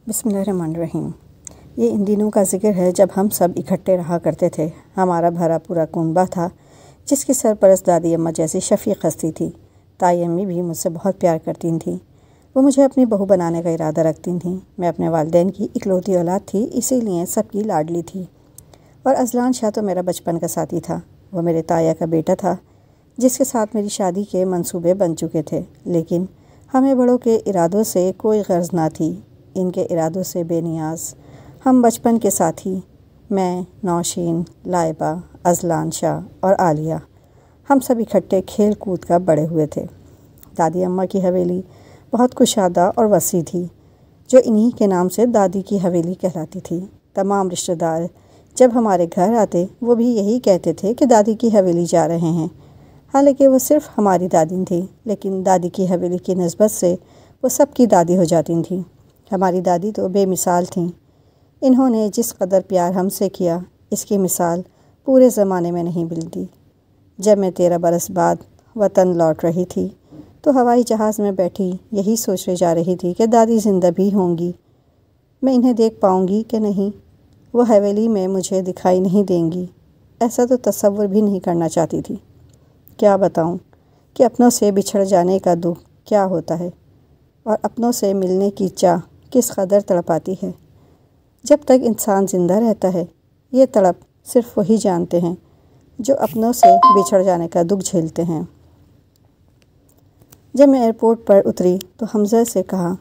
بسم اللہ الرحمن الرحیم۔ یہ ان دنوں کا ذکر ہے جب ہم سب اکٹھے رہا کرتے تھے۔ ہمارا بھرا پورا کنبہ تھا جس کی سرپرست دادی اماں جیسی شفیق ہستی تھی۔ تائی امی بھی مجھ سے بہت پیار کرتی تھیں۔ وہ مجھے اپنی بہو بنانے کا ارادہ رکھتی تھیں۔ میں اپنے والدین کی اکلوتی اولاد تھی، اسی لیے سب کی لاڈلی تھی۔ اور اذلان شاہ تو میرا بچپن کا ساتھی تھا۔ وہ میرے تایا کا بیٹا تھا جس کے ساتھ میری شادی کے منصوبے بن چکے تھے، لیکن ہمیں بڑوں کے ارادوں سے کوئی غرض نہ تھی، ان کے ارادوں سے بے نیاز۔ ہم بچپن کے ساتھی، میں، نوشین، لائبہ، اذلان شاہ اور عالیہ، ہم سب اکٹھے کھیل کود کر بڑے ہوئے تھے۔ دادی اماں کی حویلی بہت کشادہ اور وسیع تھی، جو انہی کے نام سے دادی کی حویلی کہلاتی تھی۔ تمام رشتہ دار جب ہمارے گھر آتے وہ بھی یہی کہتے تھے کہ دادی کی حویلی جا رہے ہیں، حالانکہ وہ صرف ہماری دادی تھیں، لیکن دادی کی حویلی کی نسبت سے وہ سب کی دادی ہو جاتی تھیں۔ ہماری دادی تو بے مثال تھیں۔ انہوں نے جس قدر پیار ہم سے کیا، اس کی مثال پورے زمانے میں نہیں ملتی۔ جب میں 13 برس بعد وطن لوٹ رہی تھی تو ہوائی جہاز میں بیٹھی یہی سوچنے جا رہی تھی کہ دادی زندہ بھی ہوں گی، میں انہیں دیکھ پاؤں گی کہ نہیں، وہ حویلی میں مجھے دکھائی نہیں دیں گی۔ ایسا تو تصور بھی نہیں کرنا چاہتی تھی۔ کیا بتاؤں کہ اپنوں سے بچھڑ جانے کا دکھ کیا ہوتا ہے، اور اپنوں سے ملنے کی چاہ کس قدر تڑپاتی ہے۔ جب تک انسان زندہ رہتا ہے، یہ تڑپ صرف وہی جانتے ہیں جو اپنوں سے بچھڑ جانے کا دکھ جھیلتے ہیں۔ جب میں ایئرپورٹ پر اتری تو حمزہ سے کہا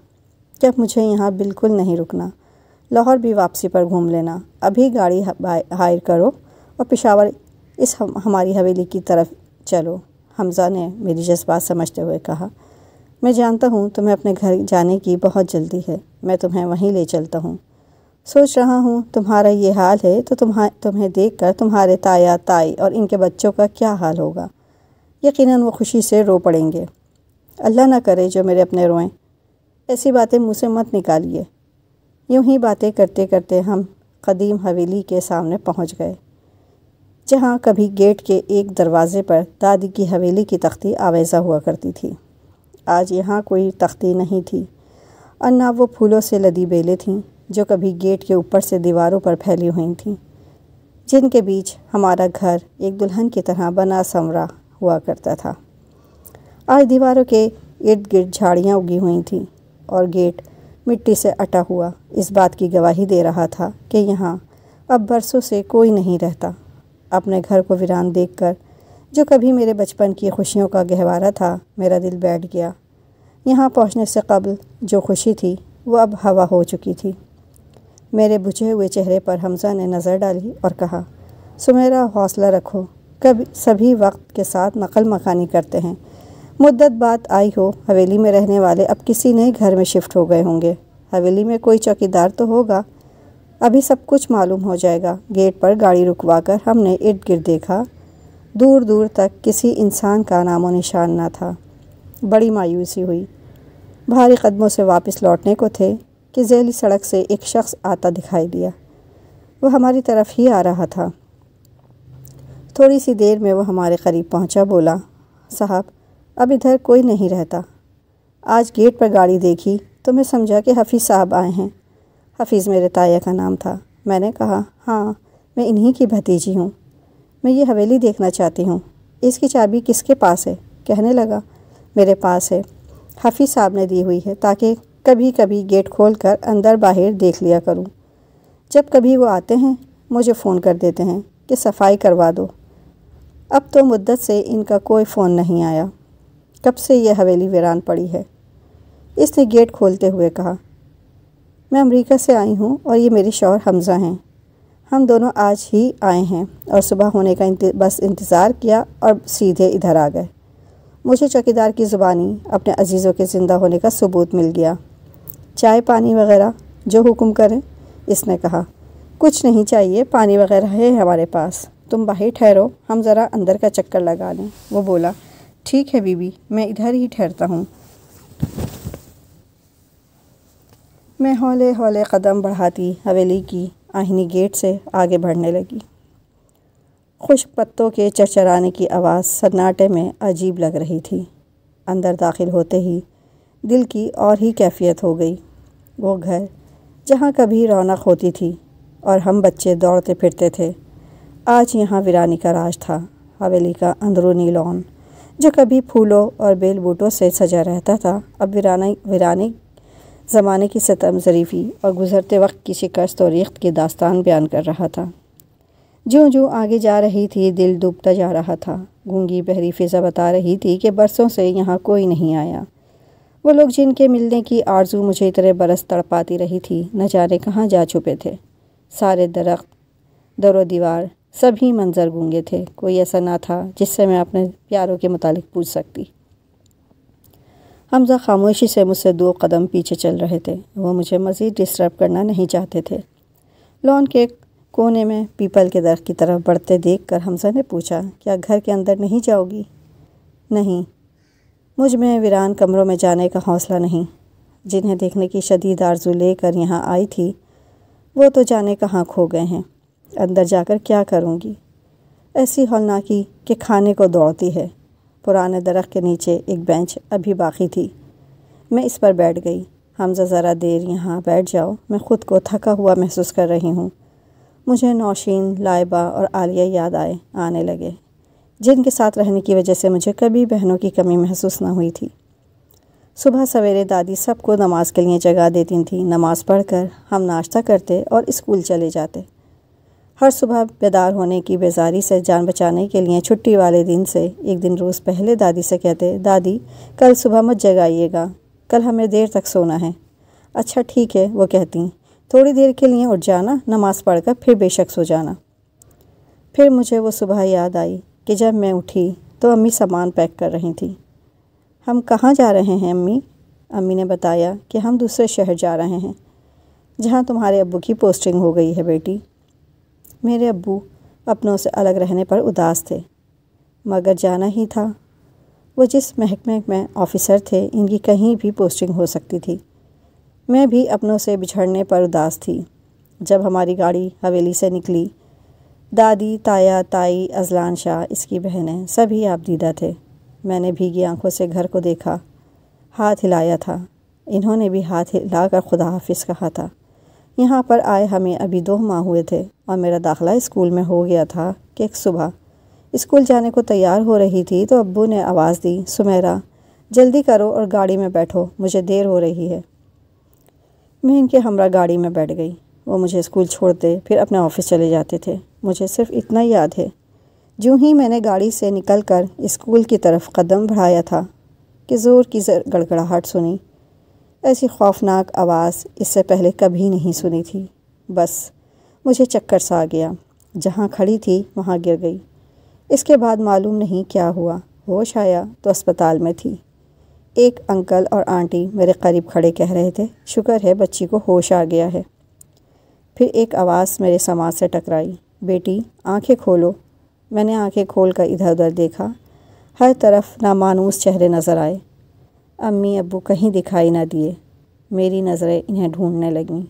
کہ اب مجھے یہاں بالکل نہیں رکنا، لاہور بھی واپسی پر گھوم لینا، ابھی گاڑی ہائر کرو اور پشاور اس ہماری حویلی کی طرف چلو۔ حمزہ نے میری جذبات سمجھتے ہوئے کہا، میں جانتا ہوں تمہیں اپنے گھر جانے کی بہت جلدی ہے، میں تمہیں وہیں لے چلتا ہوں۔ سوچ رہا ہوں تمہارا یہ حال ہے تو تمہیں دیکھ کر تمہارے تایا، تائی اور ان کے بچوں کا کیا حال ہوگا۔ یقیناً وہ خوشی سے رو پڑیں گے۔ اللہ نہ کرے جو میرے اپنے روئیں۔ ایسی باتیں منہ سے مت نکالیے۔ یوں ہی باتیں کرتے کرتے ہم قدیم حویلی کے سامنے پہنچ گئے، جہاں کبھی گیٹ کے ایک دروازے پر دادی کی حویلی کی تختی آویزہ ہوا کرتی تھی۔ آج یہاں کوئی تختی نہیں تھی، اور نہ وہ پھولوں سے لدی بیلیں تھیں جو کبھی گیٹ کے اوپر سے دیواروں پر پھیلی ہوئی تھیں، جن کے بیچ ہمارا گھر ایک دلہن کی طرح بنا سنورا ہوا کرتا تھا۔ آج دیواروں کے ارد گرد جھاڑیاں اگی ہوئی تھیں، اور گیٹ مٹی سے اٹا ہوا اس بات کی گواہی دے رہا تھا کہ یہاں اب برسوں سے کوئی نہیں رہتا۔ اپنے گھر کو ویران دیکھ کر، جو کبھی میرے بچپن کی خوشیوں کا گہوارہ تھا، میرا دل بیٹھ گیا۔ یہاں پہنچنے سے قبل جو خوشی تھی وہ اب ہوا ہو چکی تھی۔ میرے بجھے ہوئے چہرے پر حمزہ نے نظر ڈالی اور کہا، سمیرا حوصلہ رکھو، کبھی سبھی وقت کے ساتھ نقل مکانی کرتے ہیں۔ مدت بعد آئی ہو، حویلی میں رہنے والے اب کسی نئے گھر میں شفٹ ہو گئے ہوں گے۔ حویلی میں کوئی چوکیدار تو ہوگا، ابھی سب کچھ معلوم ہو جائے گا۔ گیٹ پر گاڑی رکوا کر ہم نے ارد گرد دیکھا، دور دور تک کسی انسان کا نام و نشان نہ تھا۔ بڑی مایوسی ہوئی۔ بھاری قدموں سے واپس لوٹنے کو تھے کہ ذیلی سڑک سے ایک شخص آتا دکھائی دیا۔ وہ ہماری طرف ہی آ رہا تھا۔ تھوڑی سی دیر میں وہ ہمارے قریب پہنچا، بولا، صاحب اب ادھر کوئی نہیں رہتا۔ آج گیٹ پر گاڑی دیکھی تو میں سمجھا کہ حفیظ صاحب آئے ہیں۔ حفیظ میرے تایا کا نام تھا۔ میں نے کہا، ہاں، میں انہی کی بھتیجی ہوں، میں یہ حویلی دیکھنا چاہتی ہوں۔ اس کی چابی کس کے پاس ہے؟ کہنے لگا، میرے پاس ہے، حفیظ صاحب نے دی ہوئی ہے، تاکہ کبھی کبھی گیٹ کھول کر اندر باہر دیکھ لیا کروں۔ جب کبھی وہ آتے ہیں مجھے فون کر دیتے ہیں کہ صفائی کروا دو۔ اب تو مدت سے ان کا کوئی فون نہیں آیا۔ کب سے یہ حویلی ویران پڑی ہے؟ اس نے گیٹ کھولتے ہوئے کہا، میں امریکہ سے آئی ہوں اور یہ میرے شوہر حمزہ ہیں۔ ہم دونوں آج ہی آئے ہیں اور صبح ہونے کا بس انتظار کیا اور سیدھے ادھر آ گئے۔ مجھے چوکیدار کی زبانی اپنے عزیزوں کے زندہ ہونے کا ثبوت مل گیا۔ چائے پانی وغیرہ جو حکم کریں، اس نے کہا۔ کچھ نہیں چاہیے، پانی وغیرہ ہے ہمارے پاس، تم باہر ٹھہرو، ہم ذرا اندر کا چکر لگا لیں۔ وہ بولا، ٹھیک ہے بی بی، میں ادھر ہی ٹھہرتا ہوں۔ میں ہولے ہولے قدم بڑھاتی حویلی کی آہنی گیٹ سے آگے بڑھنے لگی۔ خشک پتوں کے چرچرانے کی آواز سناٹے میں عجیب لگ رہی تھی۔ اندر داخل ہوتے ہی دل کی اور ہی کیفیت ہو گئی۔ وہ گھر جہاں کبھی رونق ہوتی تھی اور ہم بچے دوڑتے پھرتے تھے، آج یہاں ویرانی کا راج تھا۔ حویلی کا اندرونی لان جو کبھی پھولوں اور بیل بوٹوں سے سجا رہتا تھا، اب ویرانی زمانے کی ستم ظریفی اور گزرتے وقت کی شکست و ریخت کی داستان بیان کر رہا تھا۔ جوں جوں آگے جا رہی تھی دل ڈوبتا جا رہا تھا۔ گونگی بحری فضا بتا رہی تھی کہ برسوں سے یہاں کوئی نہیں آیا۔ وہ لوگ جن کے ملنے کی آرزو مجھے اتنے برس تڑپاتی رہی تھی، نہ جانے کہاں جا چھپے تھے۔ سارے درخت، در و دیوار، سبھی منظر گونگے تھے۔ کوئی ایسا نہ تھا جس سے میں اپنے پیاروں کے متعلق پوچھ سکتی۔ حمزہ خاموشی سے مجھ سے 2 قدم پیچھے چل رہے تھے۔ وہ مجھے مزید ڈسٹرب کرنا نہیں چاہتے تھے۔ لان کے کونے میں پیپل کے درخت کی طرف بڑھتے دیکھ کر حمزہ نے پوچھا، کیا گھر کے اندر نہیں جاؤ گی؟ نہیں، مجھ میں ویران کمروں میں جانے کا حوصلہ نہیں۔ جنہیں دیکھنے کی شدید آرزو لے کر یہاں آئی تھی، وہ تو جانے کہاں کھو گئے ہیں۔ اندر جا کر کیا کروں گی؟ ایسی ہولناکی کہ کھانے کو دوڑتی ہے۔ پرانے درخت کے نیچے ایک بینچ ابھی باقی تھی۔ میں اس پر بیٹھ گئی۔ حمزہ ذرا دیر یہاں بیٹھ جاؤ، میں خود کو تھکا ہوا محسوس کر رہی ہوں۔ مجھے نوشین، لائبہ اور عالیہ یاد آنے لگے، جن کے ساتھ رہنے کی وجہ سے مجھے کبھی بہنوں کی کمی محسوس نہ ہوئی تھی۔ صبح سویرے دادی سب کو نماز کے لیے جگا دیتی تھیں۔ نماز پڑھ کر ہم ناشتہ کرتے اور اسکول چلے جاتے۔ ہر صبح بیدار ہونے کی بیزاری سے جان بچانے کے لیے چھٹی والے دن سے ایک دن روز پہلے دادی سے کہتے، دادی کل صبح مت جگائیے گا، کل ہمیں دیر تک سونا ہے۔ اچھا ٹھیک ہے، وہ کہتی، تھوڑی دیر کے لیے اٹھ جانا، نماز پڑھ کر پھر بے شک سو جانا۔ پھر مجھے وہ صبح یاد آئی کہ جب میں اٹھی تو امی سامان پیک کر رہی تھیں۔ ہم کہاں جا رہے ہیں امی؟ امی نے بتایا کہ ہم دوسرے شہر جا رہے ہیں، جہاں تمہارے ابو کی پوسٹنگ ہو گئی ہے بیٹی۔ میرے ابو اپنوں سے الگ رہنے پر اداس تھے، مگر جانا ہی تھا۔ وہ جس محکمے میں آفیسر تھے، ان کی کہیں بھی پوسٹنگ ہو سکتی تھی۔ میں بھی اپنوں سے بچھڑنے پر اداس تھی۔ جب ہماری گاڑی حویلی سے نکلی، دادی، تایا، تائی، ازلان شاہ، اس کی بہنیں، سبھی آبدیدہ تھے۔ میں نے بھیگی آنکھوں سے گھر کو دیکھا، ہاتھ ہلایا تھا۔ انہوں نے بھی ہاتھ ہلا کر خدا حافظ کہا تھا۔ یہاں پر آئے ہمیں ابھی 2 ماہ ہوئے تھے اور میرا داخلہ اسکول میں ہو گیا تھا کہ ایک صبح اسکول جانے کو تیار ہو رہی تھی تو ابو نے آواز دی، سمیرا جلدی کرو اور گاڑی میں بیٹھو، مجھے دیر ہو رہی ہے۔ میں ان کے ہمراہ گاڑی میں بیٹھ گئی۔ وہ مجھے اسکول چھوڑتے پھر اپنے آفس چلے جاتے تھے۔ مجھے صرف اتنا یاد ہے، جوں ہی میں نے گاڑی سے نکل کر اسکول کی طرف قدم بڑھایا تھا کہ زور کی گڑگڑاہٹ سنی۔ ایسی خوفناک آواز اس سے پہلے کبھی نہیں سنی تھی۔ بس مجھے چکر سا آ گیا، جہاں کھڑی تھی وہاں گر گئی۔ اس کے بعد معلوم نہیں کیا ہوا، ہوش آیا تو اسپتال میں تھی۔ ایک انکل اور آنٹی میرے قریب کھڑے کہہ رہے تھے، شکر ہے بچی کو ہوش آ گیا ہے۔ پھر ایک آواز میرے سماعت سے ٹکرائی، بیٹی آنکھیں کھولو۔ میں نے آنکھیں کھول کر ادھر ادھر دیکھا، ہر طرف نامانوس چہرے نظر آئے۔ امی ابو کہیں دکھائی نہ دیے۔ میری نظریں انہیں ڈھونڈنے لگیں۔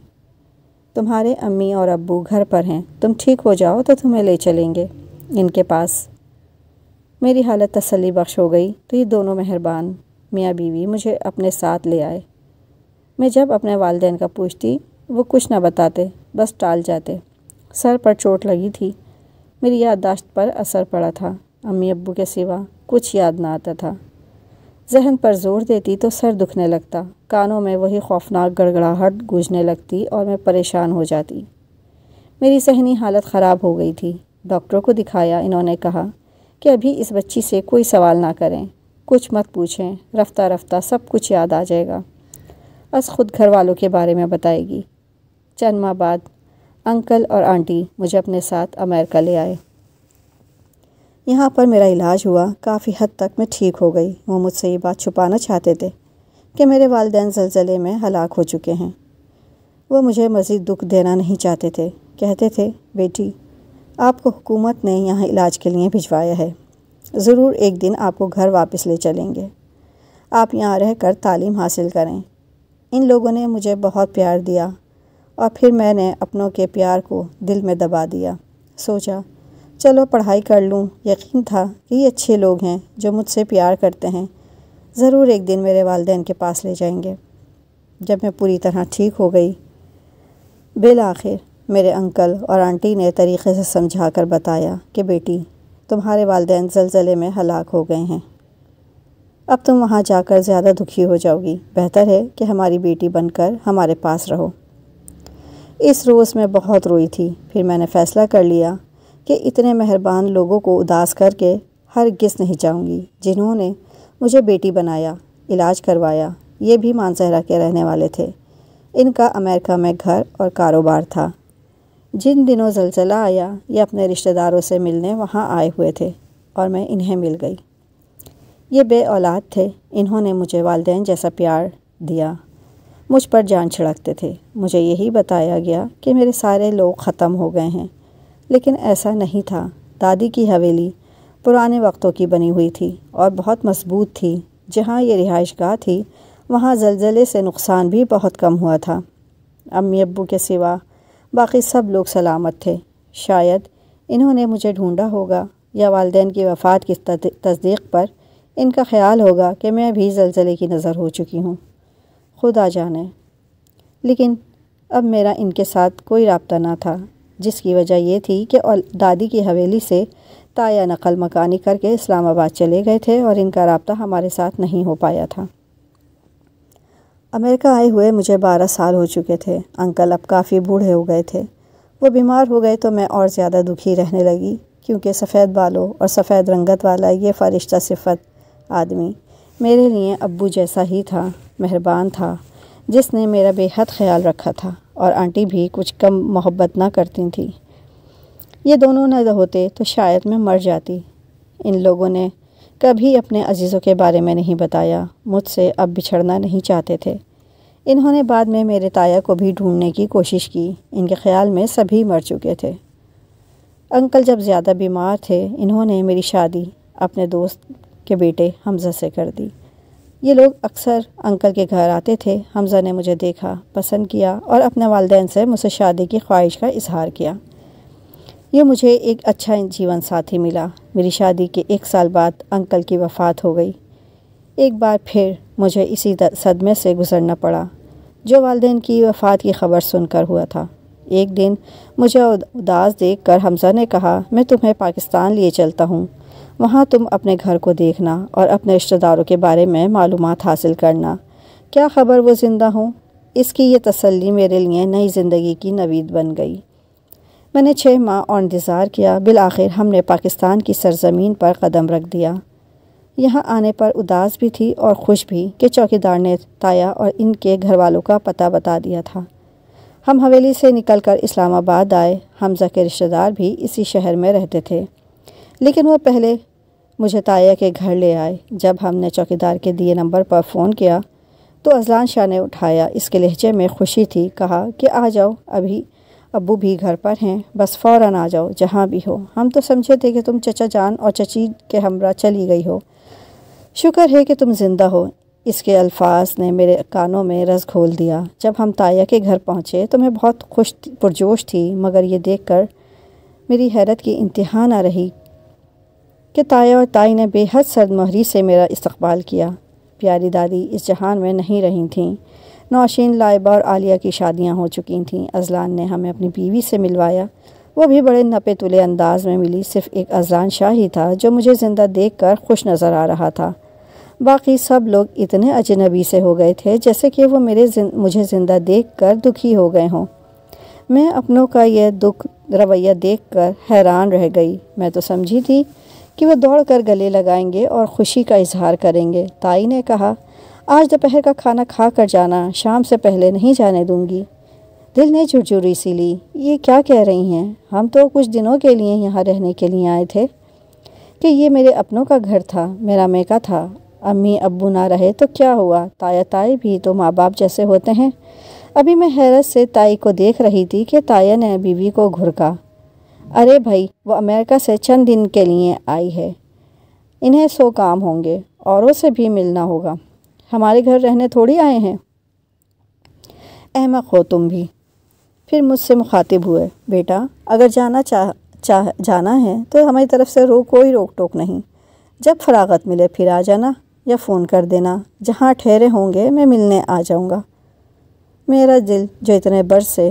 تمہارے امی اور ابو گھر پر ہیں، تم ٹھیک ہو جاؤ تو تمہیں لے چلیں گے ان کے پاس۔ میری حالت تسلی بخش ہو گئی تو یہ دونوں مہربان میاں بیوی مجھے اپنے ساتھ لے آئے۔ میں جب اپنے والدین کا پوچھتی، وہ کچھ نہ بتاتے، بس ٹال جاتے۔ سر پر چوٹ لگی تھی، میری یادداشت پر اثر پڑا تھا۔ امی ابو کے سوا کچھ یاد نہ آتا تھا۔ ذہن پر زور دیتی تو سر دکھنے لگتا، کانوں میں وہی خوفناک گڑگڑاہٹ گونجنے لگتی اور میں پریشان ہو جاتی۔ میری ذہنی حالت خراب ہو گئی تھی۔ ڈاکٹروں کو دکھایا، انہوں نے کہا کہ ابھی اس بچی سے کوئی سوال نہ کریں، کچھ مت پوچھیں، رفتہ رفتہ سب کچھ یاد آ جائے گا، بس خود گھر والوں کے بارے میں بتائے گی۔ چند ماہ بعد انکل اور آنٹی مجھے اپنے ساتھ امریکہ لے آئے۔ یہاں پر میرا علاج ہوا، کافی حد تک میں ٹھیک ہو گئی۔ وہ مجھ سے یہ بات چھپانا چاہتے تھے کہ میرے والدین زلزلے میں ہلاک ہو چکے ہیں۔ وہ مجھے مزید دکھ دینا نہیں چاہتے تھے۔ کہتے تھے، بیٹی آپ کو حکومت نے یہاں علاج کے لیے بھجوایا ہے، ضرور ایک دن آپ کو گھر واپس لے چلیں گے، آپ یہاں رہ کر تعلیم حاصل کریں۔ ان لوگوں نے مجھے بہت پیار دیا اور پھر میں نے اپنوں کے پیار کو دل میں دبا دیا۔ سوچا چلو پڑھائی کر لوں۔ یقین تھا کہ یہ اچھے لوگ ہیں جو مجھ سے پیار کرتے ہیں، ضرور ایک دن میرے والدین کے پاس لے جائیں گے۔ جب میں پوری طرح ٹھیک ہو گئی بالآخر میرے انکل اور آنٹی نے طریقے سے سمجھا کر بتایا کہ بیٹی تمہارے والدین زلزلے میں ہلاک ہو گئے ہیں، اب تم وہاں جا کر زیادہ دکھی ہو جاؤ گی، بہتر ہے کہ ہماری بیٹی بن کر ہمارے پاس رہو۔ اس روز میں بہت روئی تھی، پھر میں نے فیصلہ کر لیا کہ اتنے مہربان لوگوں کو اداس کر کے ہرگز نہیں جاؤں گی، جنہوں نے مجھے بیٹی بنایا، علاج کروایا۔ یہ بھی مانسہرہ کے رہنے والے تھے، ان کا امریکہ میں گھر اور کاروبار تھا۔ جن دنوں زلزلہ آیا یہ اپنے رشتہ داروں سے ملنے وہاں آئے ہوئے تھے اور میں انہیں مل گئی۔ یہ بے اولاد تھے، انہوں نے مجھے والدین جیسا پیار دیا، مجھ پر جان چھڑکتے تھے۔ مجھے یہی بتایا گیا کہ میرے سارے لوگ ختم ہو گئے ہیں، لیکن ایسا نہیں تھا۔ دادی کی حویلی پرانے وقتوں کی بنی ہوئی تھی اور بہت مضبوط تھی۔ جہاں یہ رہائش گاہ تھی وہاں زلزلے سے نقصان بھی بہت کم ہوا تھا۔ امی ابو کے سوا باقی سب لوگ سلامت تھے۔ شاید انہوں نے مجھے ڈھونڈا ہوگا یا والدین کی وفات کی تصدیق پر ان کا خیال ہوگا کہ میں بھی زلزلے کی نظر ہو چکی ہوں، خدا جانے۔ لیکن اب میرا ان کے ساتھ کوئی رابطہ نہ تھا، جس کی وجہ یہ تھی کہ دادی کی حویلی سے تایا نقل مکانی کر کے اسلام آباد چلے گئے تھے اور ان کا رابطہ ہمارے ساتھ نہیں ہو پایا تھا۔ امریکہ آئے ہوئے مجھے 12 سال ہو چکے تھے۔ انکل اب کافی بوڑھے ہو گئے تھے، وہ بیمار ہو گئے تو میں اور زیادہ دکھی رہنے لگی، کیونکہ سفید بالوں اور سفید رنگت والا یہ فرشتہ صفت آدمی میرے لیے ابو جیسا ہی تھا، مہربان تھا، جس نے میرا بے حد خیال رکھا تھا، اور آنٹی بھی کچھ کم محبت نہ کرتی تھیں۔ یہ دونوں نہ ہوتے تو شاید میں مر جاتی۔ ان لوگوں نے کبھی اپنے عزیزوں کے بارے میں نہیں بتایا، مجھ سے اب بچھڑنا نہیں چاہتے تھے۔ انہوں نے بعد میں میرے تایا کو بھی ڈھونڈنے کی کوشش کی، ان کے خیال میں سبھی مر چکے تھے۔ انکل جب زیادہ بیمار تھے انہوں نے میری شادی اپنے دوست کے بیٹے حمزہ سے کر دی۔ یہ لوگ اکثر انکل کے گھر آتے تھے۔ حمزہ نے مجھے دیکھا، پسند کیا اور اپنے والدین سے مجھ سے شادی کی خواہش کا اظہار کیا۔ یہ مجھے ایک اچھا جیون ساتھی ملا۔ میری شادی کے 1 سال بعد انکل کی وفات ہو گئی۔ ایک بار پھر مجھے اسی صدمے سے گزرنا پڑا جو والدین کی وفات کی خبر سن کر ہوا تھا۔ ایک دن مجھے اداس دیکھ کر حمزہ نے کہا، میں تمہیں پاکستان لیے چلتا ہوں، وہاں تم اپنے گھر کو دیکھنا اور اپنے رشتہ داروں کے بارے میں معلومات حاصل کرنا، کیا خبر وہ زندہ ہوں۔ اس کی یہ تسلی میرے لیے نئی زندگی کی نوید بن گئی۔ میں نے 6 ماہ اور انتظار کیا۔ بالآخر ہم نے پاکستان کی سرزمین پر قدم رکھ دیا۔ یہاں آنے پر اداس بھی تھی اور خوش بھی کہ چوکیدار نے تایا اور ان کے گھر والوں کا پتہ بتا دیا تھا۔ ہم حویلی سے نکل کر اسلام آباد آئے۔ حمزہ کے رشتہ دار بھی اسی شہر میں رہتے تھے، لیکن وہ پہلے مجھے تایا کے گھر لے آئے۔ جب ہم نے چوکیدار کے دیے نمبر پر فون کیا تو اذلان شاہ نے اٹھایا۔ اس کے لہجے میں خوشی تھی۔ کہا کہ آ جاؤ، ابھی ابو بھی گھر پر ہیں، بس فوراً آ جاؤ جہاں بھی ہو۔ ہم تو سمجھے تھے کہ تم چچا جان اور چچی کے ہمراہ چلی گئی ہو، شکر ہے کہ تم زندہ ہو۔ اس کے الفاظ نے میرے کانوں میں رس گھول دیا۔ جب ہم تایا کے گھر پہنچے تو میں بہت پرجوش تھی، مگر یہ دیکھ کر میری حیرت کی انتہا نہ رہی کہ تایا اور تائی نے بے حد سرد مہری سے میرا استقبال کیا۔ پیاری دادی اس جہان میں نہیں رہی تھیں۔ نوشین، لائبہ اور عالیہ کی شادیاں ہو چکی تھیں۔ اذلان نے ہمیں اپنی بیوی سے ملوایا، وہ بھی بڑے نپے تلے انداز میں ملی۔ صرف ایک اذلان شاہ ہی تھا جو مجھے زندہ دیکھ کر خوش نظر آ رہا تھا، باقی سب لوگ اتنے اجنبی سے ہو گئے تھے جیسے کہ وہ مجھے زندہ دیکھ کر دکھی ہو گئے ہوں۔ میں اپنوں کا یہ دکھ رویہ دیکھ کر حیران رہ گئی۔ میں تو سمجھی تھی کہ وہ دوڑ کر گلے لگائیں گے اور خوشی کا اظہار کریں گے۔ تائی نے کہا، آج دوپہر کا کھانا کھا کر جانا، شام سے پہلے نہیں جانے دوں گی۔ دل نے جھرجھری سی لی، یہ کیا کہہ رہی ہیں؟ ہم تو کچھ دنوں کے لیے یہاں رہنے کے لیے آئے تھے کہ یہ میرے اپنوں کا گھر تھا، میرا میکا تھا۔ امی ابو نہ رہے تو کیا ہوا؟ تایا تائی بھی تو ماں باپ جیسے ہوتے ہیں۔ ابھی میں حیرت سے تائی کو دیکھ رہی تھی کہ تایا نے بیوی کو گھرکا، ارے بھائی، وہ امریکہ سے چند دن کے لیے آئی ہے، انہیں 100 کام ہوں گے، اوروں سے بھی ملنا ہوگا، ہمارے گھر رہنے تھوڑی آئے ہیں۔ احمق ہو تم بھی۔ پھر مجھ سے مخاطب ہوئے، بیٹا اگر جانا ہے تو ہماری طرف سے کوئی روک ٹوک نہیں، جب فراغت ملے پھر آ جانا یا فون کر دینا، جہاں ٹھہرے ہوں گے میں ملنے آ جاؤں گا۔ میرا دل جو اتنے برس سے